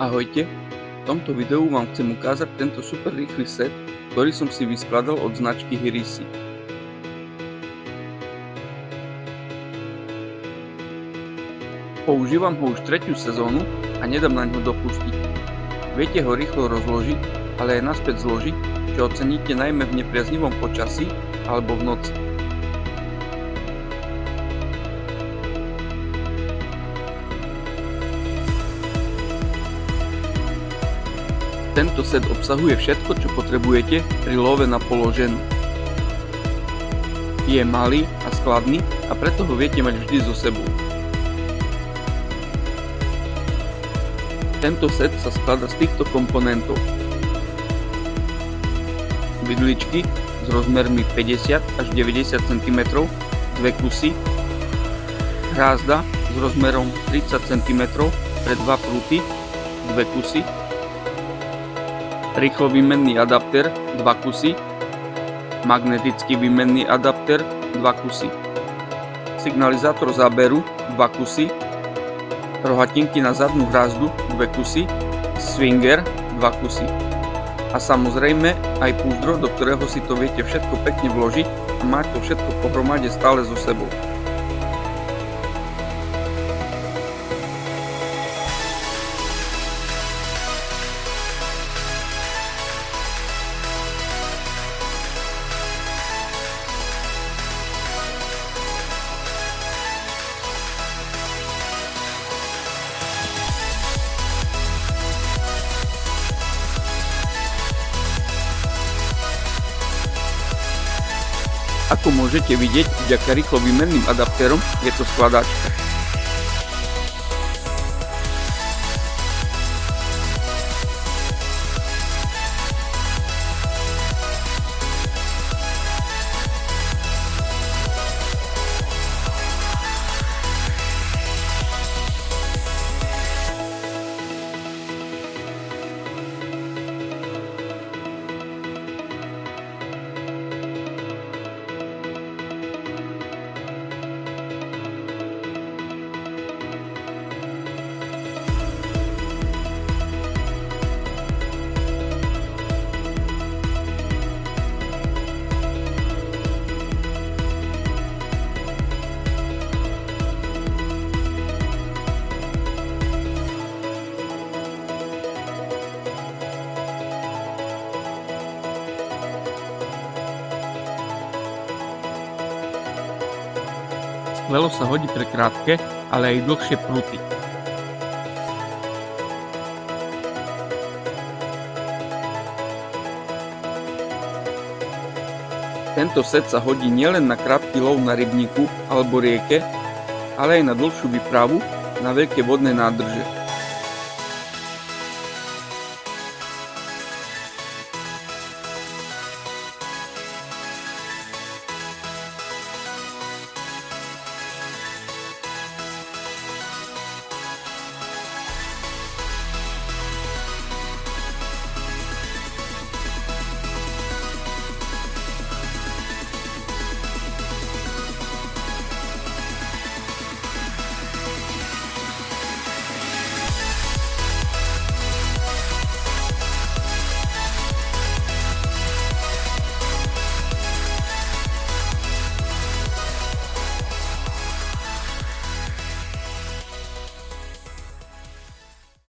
Ahojte, v tomto videu vám chcem ukázať tento super rýchly set, ktorý som si vyskladal od značky Hirisi. Používam ho už 3. sezónu a nedám na ňo dopustiť. Viete ho rýchlo rozložiť, ale aj naspäť zložiť, čo oceníte najmä v nepriaznivom počasí alebo v noci. Tento set obsahuje všetko, čo potrebujete pri love na položenu. Je malý a skladný a preto ho viete mať vždy so sebou. Tento set sa skladá z týchto komponentov. Vidličky s rozmermi 50 až 90 cm, 2 kusy. Hrázda s rozmerom 30 cm pre 2 prúty, 2 kusy. Rýchlo výmenný adapter 2 kusy, magnetický výmenný adapter 2 kusy, signalizátor záberu 2 kusy, rohatinky na zadnú hrázdu 2 kusy, swinger 2 kusy a samozrejme aj púzdro, do ktorého si to viete všetko pekne vložiť a mať to všetko pohromade stále so sebou. Ako môžete vidieť, vďaka rýchlo výmenným adaptérom je to skladačka. Skvelo sa hodí pre krátke, ale aj dlhšie prúty. Tento set sa hodí nielen na krátky lov na rybníku alebo rieke, ale aj na dlhšiu výpravu na veľké vodné nádrže.